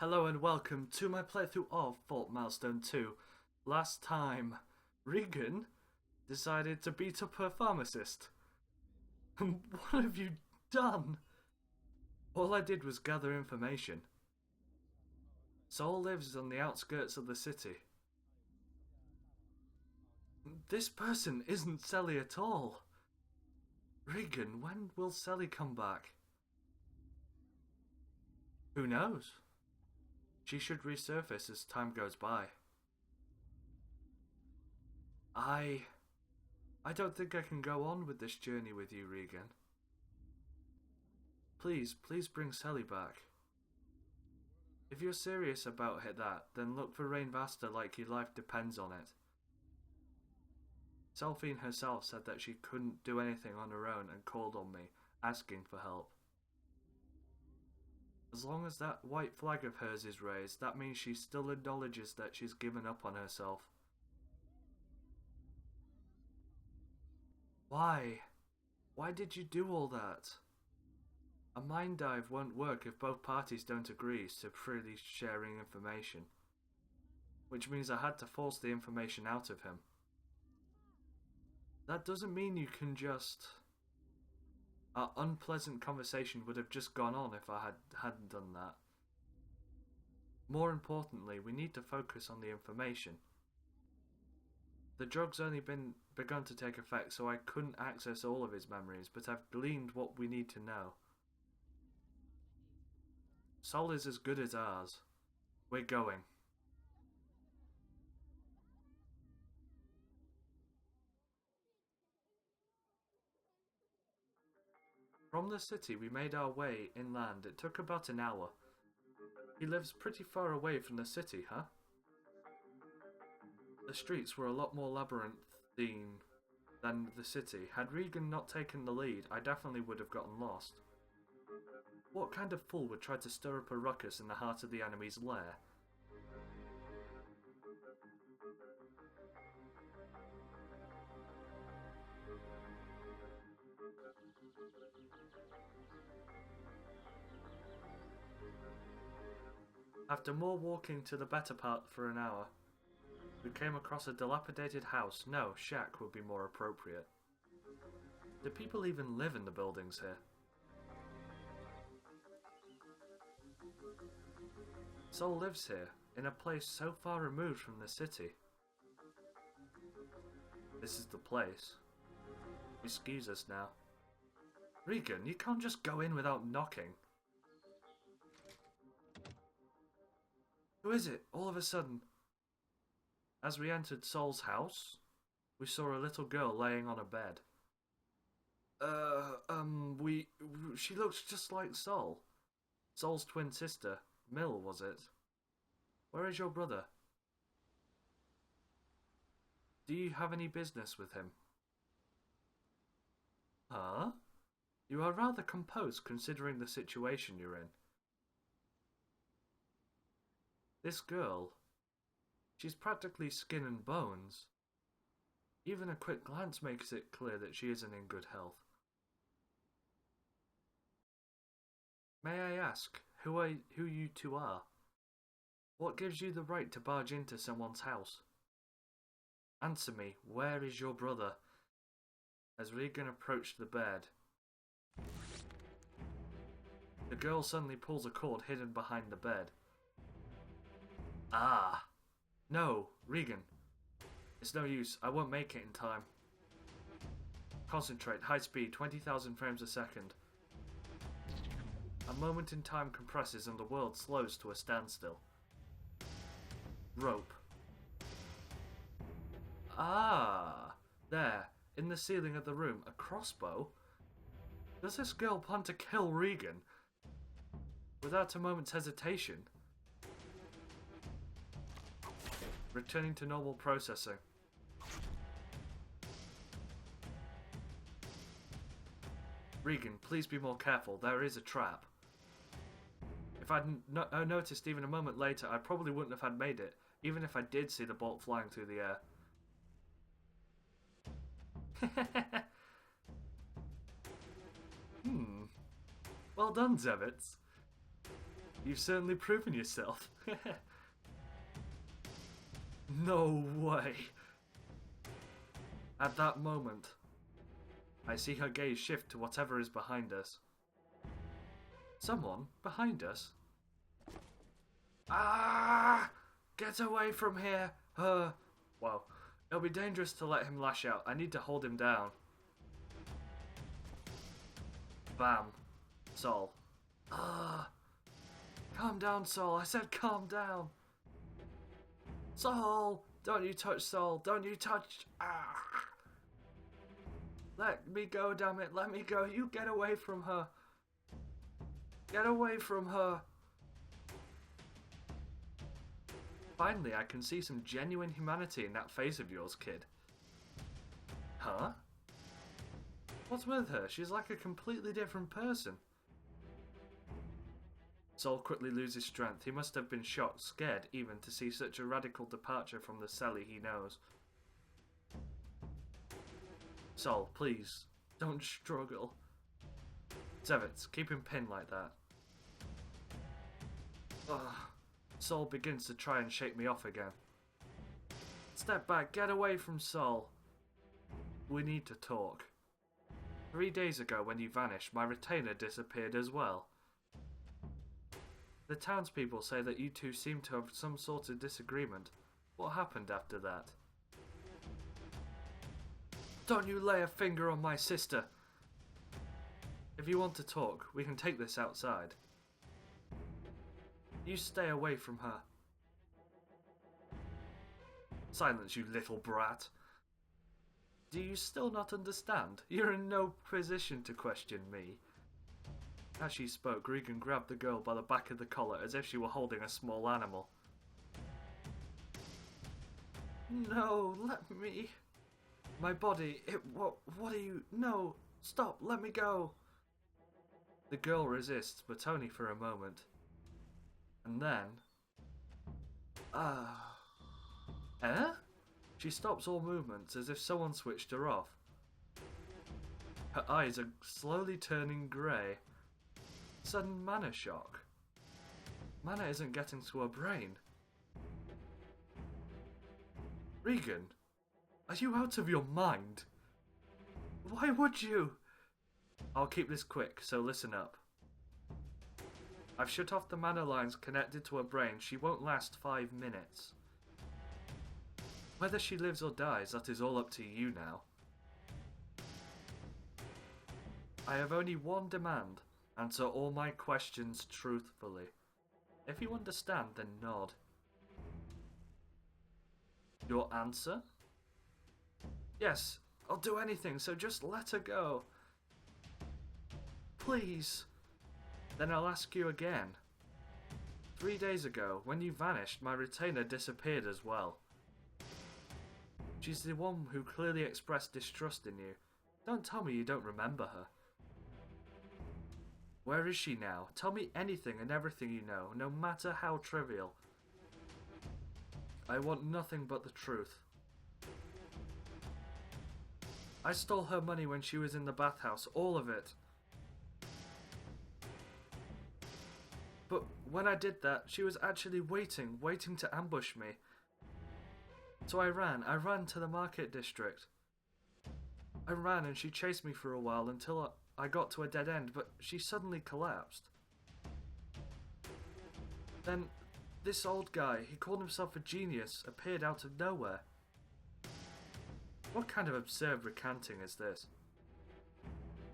Hello and welcome to my playthrough of Milestone 2. Last time, Regan decided to beat up her pharmacist. What have you done? All I did was gather information. Sol lives on the outskirts of the city. This person isn't Sally at all. Regan, when will Sally come back? Who knows? She should resurface as time goes by. I don't think I can go on with this journey with you, Regan. Please bring Sally back. If you're serious about that, then look for Rain Vasta like your life depends on it. Selphine herself said that she couldn't do anything on her own and called on me, asking for help. As long as that white flag of hers is raised, that means she still acknowledges that she's given up on herself. Why? Why did you do all that? A mind dive won't work if both parties don't agree to freely sharing information. Which means I had to force the information out of him. That doesn't mean you can just... Our unpleasant conversation would have just gone on if I hadn't done that. More importantly, we need to focus on the information. The drug's only begun to take effect, so I couldn't access all of his memories, but I've gleaned what we need to know. Sol is as good as ours. We're going. From the city, we made our way inland. It took about an hour. He lives pretty far away from the city, huh? The streets were a lot more labyrinthine than the city. Had Regan not taken the lead, I definitely would have gotten lost. What kind of fool would try to stir up a ruckus in the heart of the enemy's lair? After more walking to the better part for an hour, we came across a dilapidated house. No, shack would be more appropriate. Do people even live in the buildings here? Sol lives here, in a place so far removed from the city. This is the place. Excuse us now. Regan, you can't just go in without knocking. Who is it, all of a sudden? As we entered Sol's house, we saw a little girl laying on a bed. She looks just like Sol. Sol's twin sister. Mill, was it? Where is your brother? Do you have any business with him? Huh? You are rather composed considering the situation you're in. This girl, she's practically skin and bones. Even a quick glance makes it clear that she isn't in good health. May I ask who you two are? What gives you the right to barge into someone's house? Answer me, where is your brother? As Regan approached the bed, the girl suddenly pulls a cord hidden behind the bed. Ah! No, Regan. It's no use, I won't make it in time. Concentrate, high speed, 20,000 frames a second. A moment in time compresses and the world slows to a standstill. Rope. Ah! There, in the ceiling of the room, a crossbow? Does this girl plan to kill Regan? Without a moment's hesitation. Returning to normal processing. Regan, please be more careful. There is a trap. If I'd noticed even a moment later, I probably wouldn't have had made it, even if I did see the bolt flying through the air. Well done, Zevitz. You've certainly proven yourself. No way. At that moment, I see her gaze shift to whatever is behind us. Someone behind us? Ah! Get away from here! Wow. It'll be dangerous to let him lash out. I need to hold him down. Bam. Sol. Calm down, Sol. I said calm down. Sol! Don't you touch Sol. Don't you touch... Ah! Let me go, damn it. Let me go. You get away from her. Get away from her. Finally, I can see some genuine humanity in that face of yours, kid. Huh? What's with her? She's like a completely different person. Sol quickly loses strength. He must have been shocked, scared even, to see such a radical departure from the Sally he knows. Sol, please, don't struggle. Zevitz, keep him pinned like that. Ugh. Sol begins to try and shake me off again. Step back, get away from Sol. We need to talk. 3 days ago when you vanished, my retainer disappeared as well. The townspeople say that you two seem to have some sort of disagreement. What happened after that? Don't you lay a finger on my sister! If you want to talk, we can take this outside. You stay away from her. Silence, you little brat. Do you still not understand? You're in no position to question me. As she spoke, Regan grabbed the girl by the back of the collar as if she were holding a small animal. No, let me... My body, what are you... No, stop, let me go. The girl resists, but only for a moment. And then... Eh? She stops all movements as if someone switched her off. Her eyes are slowly turning grey. Sudden mana shock. Mana isn't getting to her brain. Regan, are you out of your mind? Why would you? I'll keep this quick, so listen up. I've shut off the mana lines connected to her brain. She won't last 5 minutes. Whether she lives or dies, that is all up to you now. I have only one demand. Answer all my questions truthfully. If you understand, then nod. Your answer? Yes, I'll do anything, so just let her go. Please. Then I'll ask you again. 3 days ago, when you vanished, my retainer disappeared as well. She's the one who clearly expressed distrust in you. Don't tell me you don't remember her. Where is she now? Tell me anything and everything you know, no matter how trivial. I want nothing but the truth. I stole her money when she was in the bathhouse, all of it. But when I did that, she was actually waiting to ambush me. So I ran to the market district. I ran and she chased me for a while until I got to a dead end, but she suddenly collapsed. Then, this old guy, he called himself a genius, appeared out of nowhere. What kind of absurd recanting is this?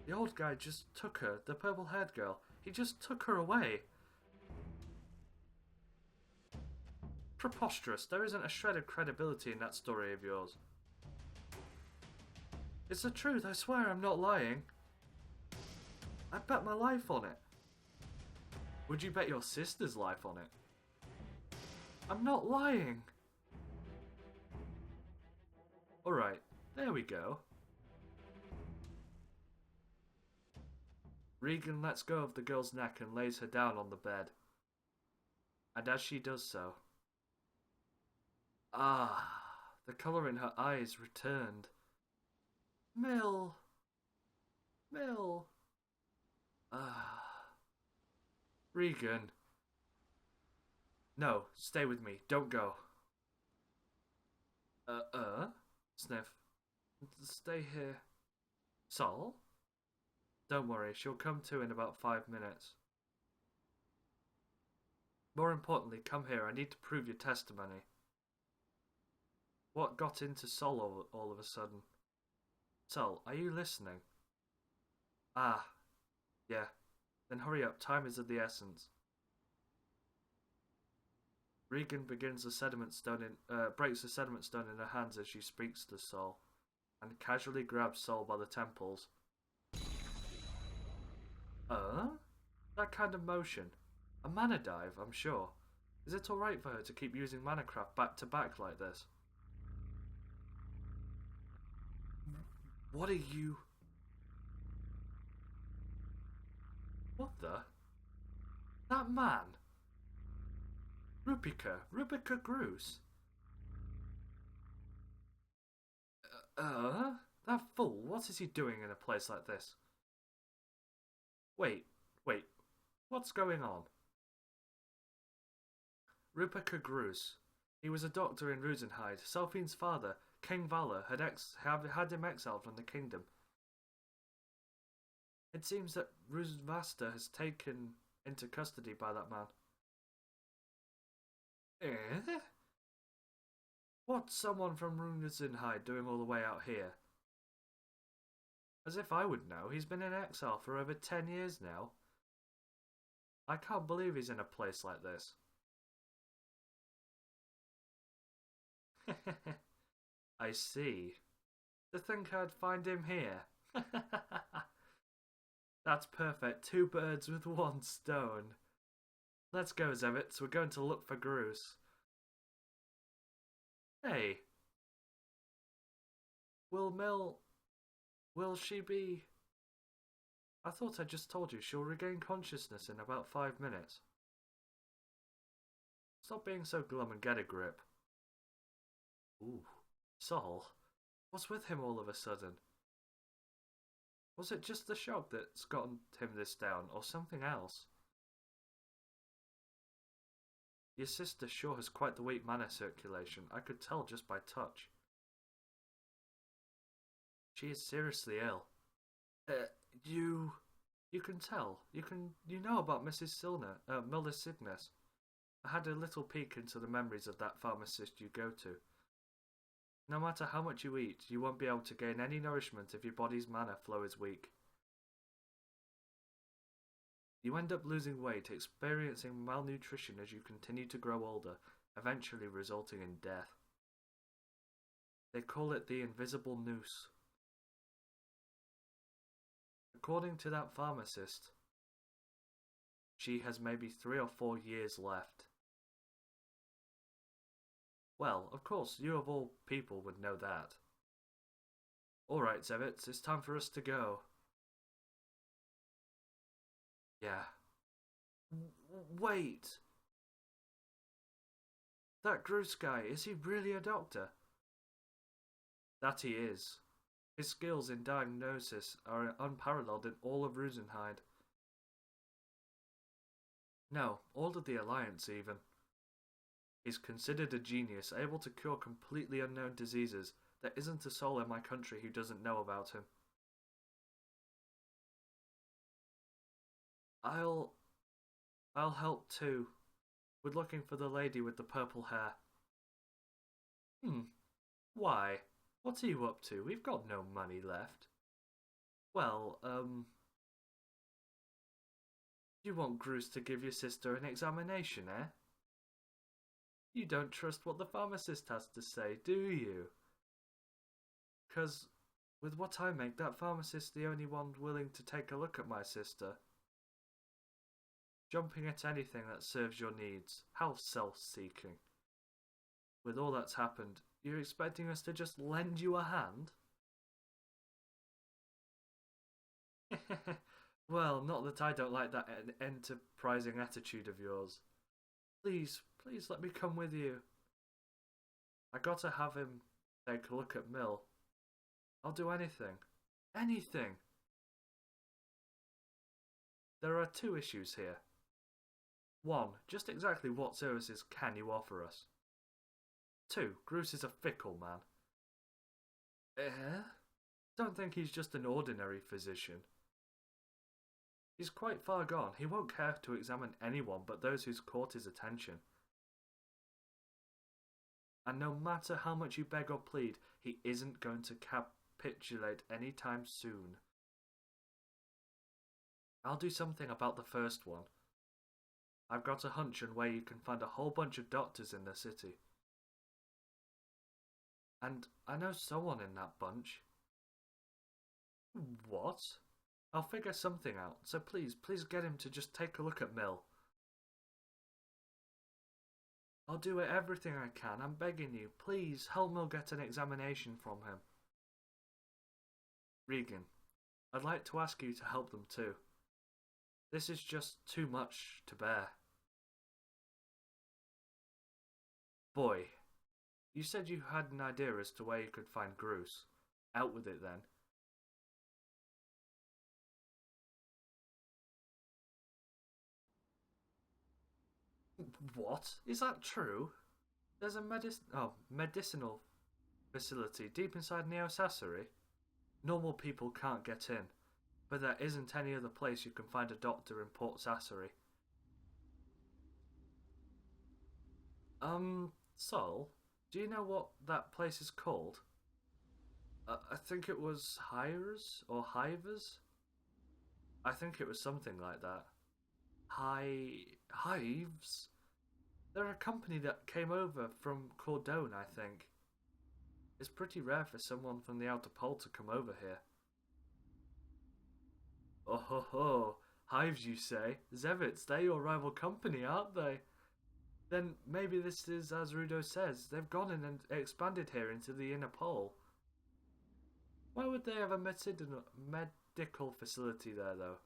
The old guy just took her, the purple-haired girl. He just took her away. Preposterous. There isn't a shred of credibility in that story of yours. It's the truth, I swear I'm not lying. I bet my life on it. Would you bet your sister's life on it? I'm not lying. Alright, there we go. Regan lets go of the girl's neck and lays her down on the bed. And as she does so... the colour in her eyes returned. Mill. Regan, No, stay with me. Don't go. Sniff. Stay here. Sol? Don't worry, she'll come to in about 5 minutes. More importantly, come here. I need to prove your testimony. What got into Sol all of a sudden? Sol, are you listening? Ah, yeah. Then hurry up. Time is of the essence. Regan begins the sediment stone breaks the sediment stone in her hands as she speaks to Sol, and casually grabs Sol by the temples. That kind of motion. A mana dive, I'm sure. Is it alright for her to keep using mana craft back to back like this? What are you... What the? That man? Rupika Gruce. That fool, what is he doing in a place like this? Wait, what's going on? Rupika Gruce. He was a doctor in Rusenhide. Selphine's father, King Valor, had him exiled from the kingdom. It seems that Rusvasta has taken into custody by that man. What's someone from Rusenhide doing all the way out here? As if I would know, he's been in exile for over 10 years now. I can't believe he's in a place like this. I see. To think I'd find him here. That's perfect. 2 birds with 1 stone. Let's go, Zevitz. We're going to look for Gruce. Hey. Will she be... I thought I just told you she'll regain consciousness in about 5 minutes. Stop being so glum and get a grip. Ooh. Sol? What's with him all of a sudden? Was it just the shock that's gotten him this down, or something else? Your sister sure has quite the weak mana circulation. I could tell just by touch. She is seriously ill. You can tell. You know about Mrs. Miller's sickness. I had a little peek into the memories of that pharmacist you go to. No matter how much you eat, you won't be able to gain any nourishment if your body's mana flow is weak. You end up losing weight, experiencing malnutrition as you continue to grow older, eventually resulting in death. They call it the invisible noose. According to that pharmacist, she has maybe 3 or 4 years left. Well, of course, you of all people would know that. Alright, Zevitz, it's time for us to go. Yeah. Wait! That Gruce guy, is he really a doctor? That he is. His skills in diagnosis are unparalleled in all of Rusenhide. No, all of the Alliance even. He's considered a genius, able to cure completely unknown diseases. There isn't a soul in my country who doesn't know about him. I'll help too, with looking for the lady with the purple hair. Why? What are you up to? We've got no money left. Well, you want Gruce to give your sister an examination, eh? You don't trust what the pharmacist has to say, do you? 'Cause, with what I make, that pharmacist's the only one willing to take a look at my sister. Jumping at anything that serves your needs. How self-seeking. With all that's happened, you're expecting us to just lend you a hand? Well, not that I don't like that enterprising attitude of yours. Please let me come with you. I gotta have him take a look at Mill. I'll do anything. Anything! There are 2 issues here. 1. Just exactly what services can you offer us? 2. Bruce is a fickle man. Eh? Don't think he's just an ordinary physician. He's quite far gone. He won't care to examine anyone but those who's caught his attention. And no matter how much you beg or plead, he isn't going to capitulate anytime soon. I'll do something about the first one. I've got a hunch on where you can find a whole bunch of doctors in the city. And I know someone in that bunch. What? I'll figure something out, so please get him to just take a look at Mill. I'll do everything I can, I'm begging you. Please, help Mill get an examination from him. Regan, I'd like to ask you to help them too. This is just too much to bear. Boy, you said you had an idea as to where you could find Bruce. Out with it then. What? Is that true? There's a medicinal facility deep inside Neo Sasori. Normal people can't get in, but there isn't any other place you can find a doctor in Port Sassari. Sol, do you know what that place is called? I think it was Hires or Hivers? I think it was something like that. Hives? They're a company that came over from Cordone, I think. It's pretty rare for someone from the outer pole to come over here. Oh ho ho, Hives you say? Zevits, they're your rival company, aren't they? Then maybe this is as Rudo says, they've gone in and expanded here into the inner pole. Why would they have a medical facility there though?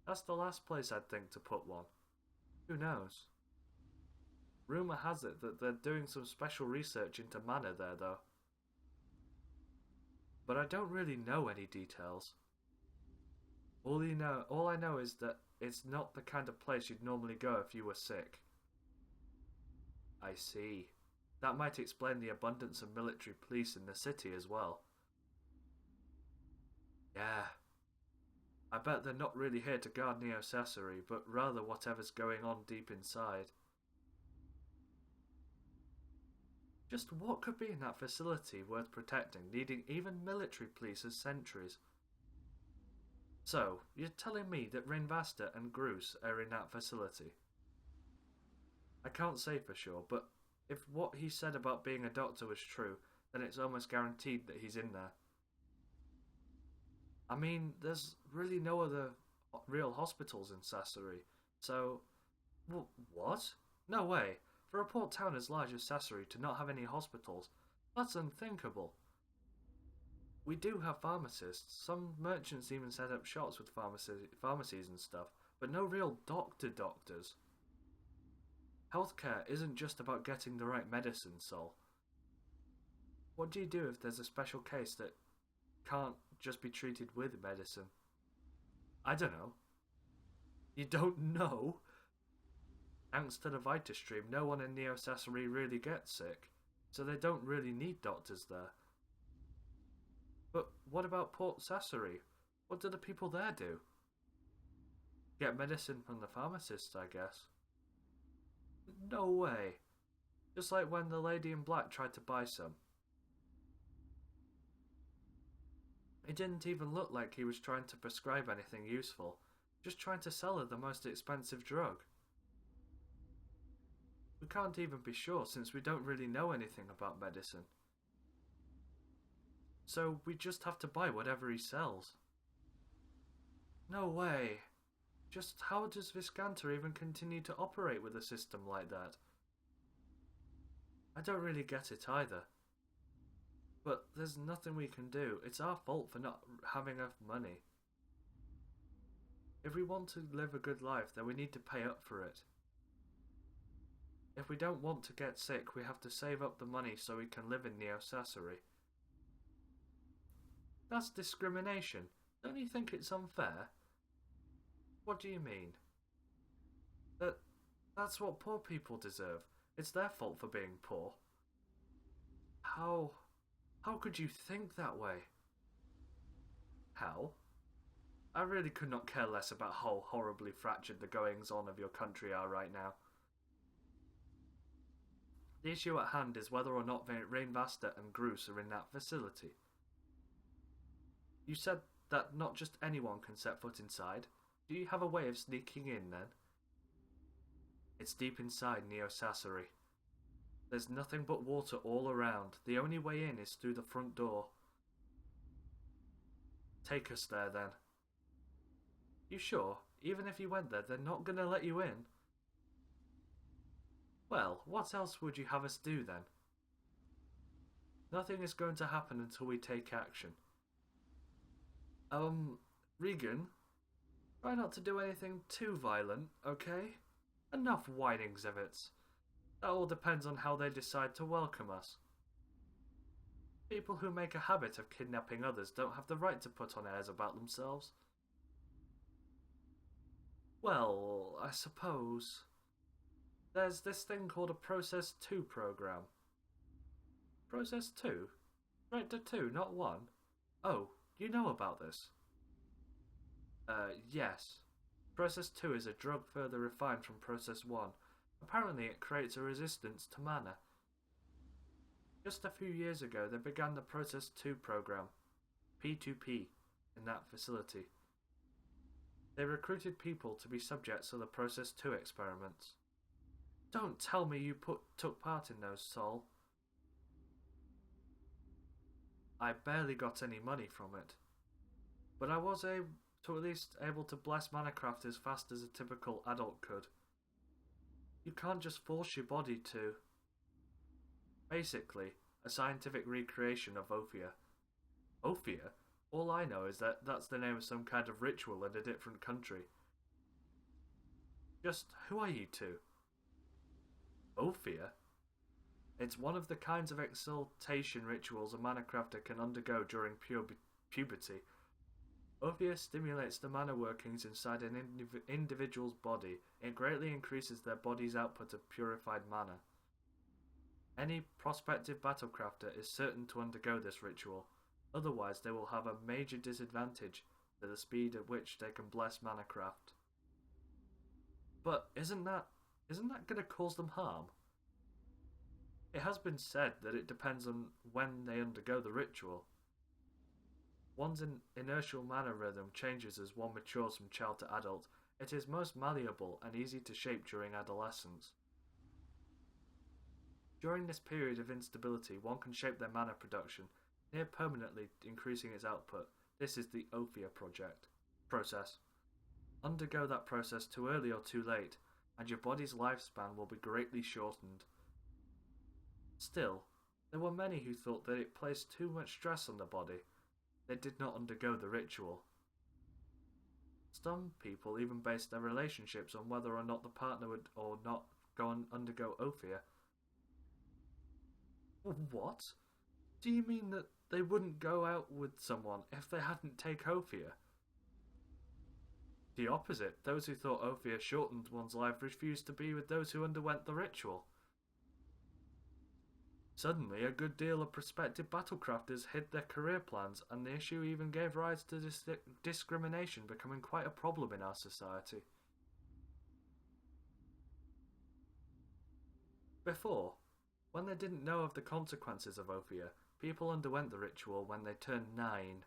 That's the last place I'd think to put one. Who knows? Rumour has it that they're doing some special research into mana there though. But I don't really know any details. All I know is that it's not the kind of place you'd normally go if you were sick. I see. That might explain the abundance of military police in the city as well. Yeah. I bet they're not really here to guard Neo Sasori, but rather whatever's going on deep inside. Just what could be in that facility worth protecting, needing even military police as sentries? So, you're telling me that Rinvasta and Gruce are in that facility? I can't say for sure, but if what he said about being a doctor was true, then it's almost guaranteed that he's in there. I mean, there's really no other real hospitals in Sasori, so... What? No way. For a port town as large as Sasori to not have any hospitals, that's unthinkable. We do have pharmacists. Some merchants even set up shops with pharmacies and stuff, but no real doctors. Healthcare isn't just about getting the right medicine, Sol. What do you do if there's a special case that can't just be treated with medicine? I don't know. You don't know? Thanks to the Vitastream, no one in Neo Sasori really gets sick, so they don't really need doctors there. But what about Port Sassari? What do the people there do? Get medicine from the pharmacist, I guess. No way. Just like when the lady in black tried to buy some. It didn't even look like he was trying to prescribe anything useful, just trying to sell her the most expensive drug. We can't even be sure since we don't really know anything about medicine. So we just have to buy whatever he sells. No way. Just how does Viscanta even continue to operate with a system like that? I don't really get it either. But there's nothing we can do. It's our fault for not having enough money. If we want to live a good life, then we need to pay up for it. If we don't want to get sick, we have to save up the money so we can live in Neo Sasori. That's discrimination. Don't you think it's unfair? What do you mean? That's what poor people deserve. It's their fault for being poor. How... how could you think that way? How? I really could not care less about how horribly fractured the goings-on of your country are right now. The issue at hand is whether or not Rainvasta and Groose are in that facility. You said that not just anyone can set foot inside. Do you have a way of sneaking in, then? It's deep inside Neo-Sassari. There's nothing but water all around. The only way in is through the front door. Take us there, then. You sure? Even if you went there, they're not gonna let you in? Well, what else would you have us do, then? Nothing is going to happen until we take action. Regan? Try not to do anything too violent, okay? Enough whining, Zivits. That all depends on how they decide to welcome us. People who make a habit of kidnapping others don't have the right to put on airs about themselves. Well, I suppose... There's this thing called a Process 2 program. Process 2? Right to 2, not 1? Oh, you know about this? Yes. Process 2 is a drug further refined from Process 1. Apparently it creates a resistance to mana. Just a few years ago they began the Process 2 program, P2P, in that facility. They recruited people to be subjects of the Process 2 experiments. Don't tell me you took part in those, Sol. I barely got any money from it. But I was at least able to bless Manacraft as fast as a typical adult could. You can't just force your body to... Basically, a scientific recreation of Ophia. Ophia? All I know is that that's the name of some kind of ritual in a different country. Just, who are you two? Ophia? It's one of the kinds of exaltation rituals a Manacrafter can undergo during puberty. Ophia stimulates the mana workings inside an individual's body. It greatly increases their body's output of purified mana. Any prospective Battlecrafter is certain to undergo this ritual, otherwise they will have a major disadvantage to the speed at which they can bless Manacraft. But isn't that going to cause them harm? It has been said that it depends on when they undergo the ritual. One's inertial mana rhythm changes as one matures from child to adult. It is most malleable and easy to shape during adolescence. During this period of instability, one can shape their mana production, near permanently increasing its output. This is the Ophia process. Undergo that process too early or too late, and your body's lifespan will be greatly shortened. Still, there were many who thought that it placed too much stress on the body. They did not undergo the ritual. Some people even based their relationships on whether or not the partner would or not go and undergo Ophia. What? Do you mean that they wouldn't go out with someone if they hadn't take Ophia? The opposite. Those who thought Ophia shortened one's life refused to be with those who underwent the ritual. Suddenly, a good deal of prospective Battlecrafters hid their career plans, and the issue even gave rise to discrimination becoming quite a problem in our society. Before, when they didn't know of the consequences of Ophia, people underwent the ritual when they turned 9.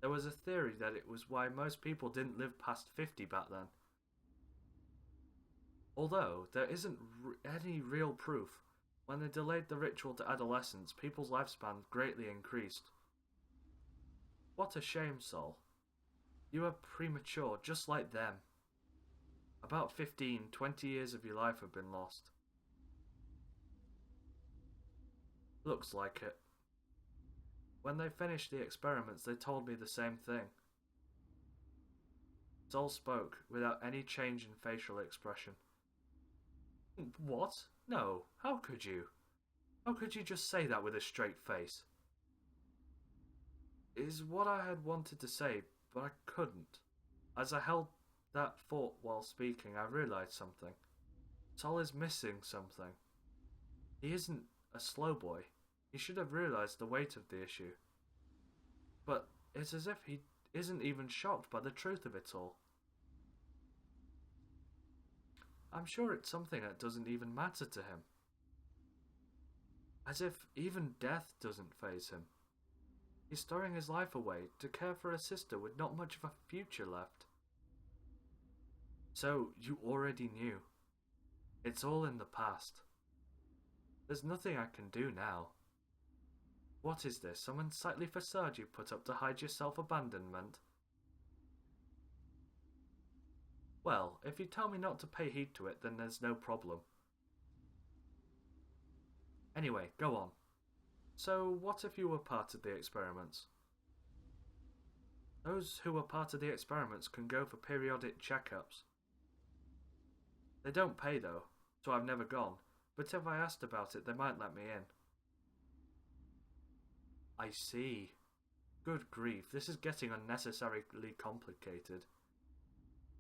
There was a theory that it was why most people didn't live past 50 back then. Although, there isn't any real proof. When they delayed the ritual to adolescence, people's lifespans greatly increased. What a shame, Sol. You are premature, just like them. About 15, 20 years of your life have been lost. Looks like it. When they finished the experiments, they told me the same thing. Sol spoke, without any change in facial expression. What? No, how could you? How could you just say that with a straight face? Is what I had wanted to say, but I couldn't, as I held that thought while speaking, I realised something. Sol is missing something. He isn't a slow boy. He should have realised the weight of the issue. But it's as if he isn't even shocked by the truth of it all. I'm sure it's something that doesn't even matter to him. As if even death doesn't faze him. He's storing his life away to care for a sister with not much of a future left. So, you already knew. It's all in the past. There's nothing I can do now. What is this, some unsightly facade you put up to hide your self-abandonment? Well, if you tell me not to pay heed to it, then there's no problem. Anyway, go on. So, what if you were part of the experiments? Those who were part of the experiments can go for periodic checkups. They don't pay though, so I've never gone, but if I asked about it, they might let me in. I see. Good grief, this is getting unnecessarily complicated.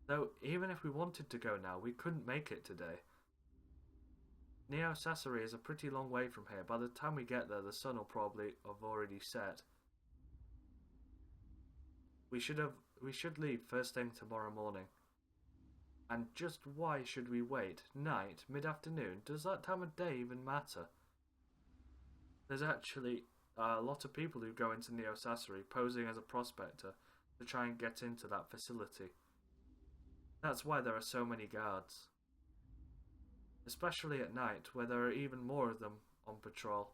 Though, even if we wanted to go now, we couldn't make it today. Neo Sassari is a pretty long way from here. By the time we get there, the sun will probably have already set. We should leave first thing tomorrow morning. And just why should we wait? Night? Mid-afternoon? Does that time of day even matter? There's actually a lot of people who go into Neo Sassari posing as a prospector to try and get into that facility. That's why there are so many guards. Especially at night, where there are even more of them on patrol.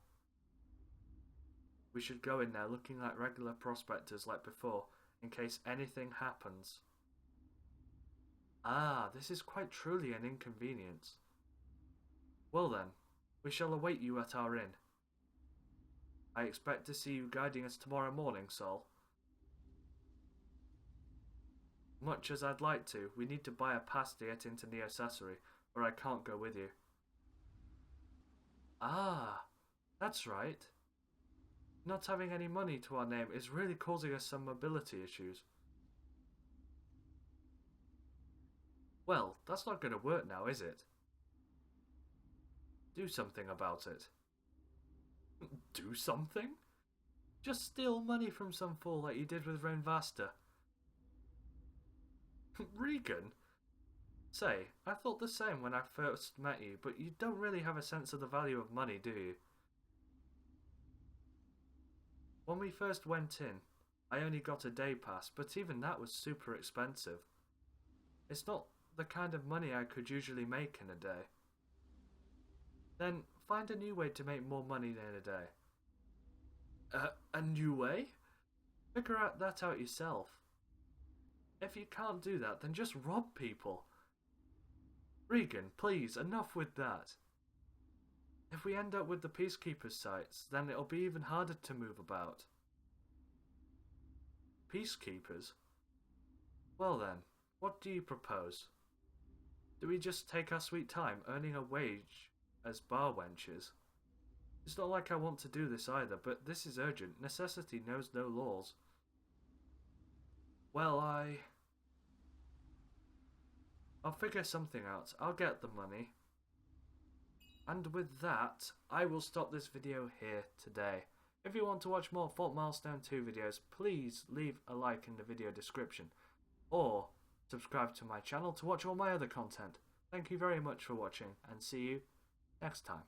We should go in there looking like regular prospectors like before, in case anything happens. Ah, this is quite truly an inconvenience. Well then, we shall await you at our inn. I expect to see you guiding us tomorrow morning, Sol. Much as I'd like to, we need to buy a pass to get into Neo Sassari, or I can't go with you. Ah, that's right. Not having any money to our name is really causing us some mobility issues. Well, that's not going to work now, is it? Do something about it. Do something? Just steal money from some fool like you did with Renvasta. Regan? Say, I thought the same when I first met you, but you don't really have a sense of the value of money, do you? When we first went in, I only got a day pass, but even that was super expensive. It's not the kind of money I could usually make in a day. Then find a new way to make more money in a day. A new way? Figure that out yourself. If you can't do that, then just rob people. Regan, please, enough with that. If we end up with the Peacekeepers' sites, then it'll be even harder to move about. Peacekeepers? Well then, what do you propose? Do we just take our sweet time earning a wage as bar wenches? It's not like I want to do this either, but this is urgent. Necessity knows no laws. Well, I'll figure something out. I'll get the money. And with that, I will stop this video here today. If you want to watch more Milestone 2 videos, please leave a like in the video description. Or subscribe to my channel to watch all my other content. Thank you very much for watching, and see you next time.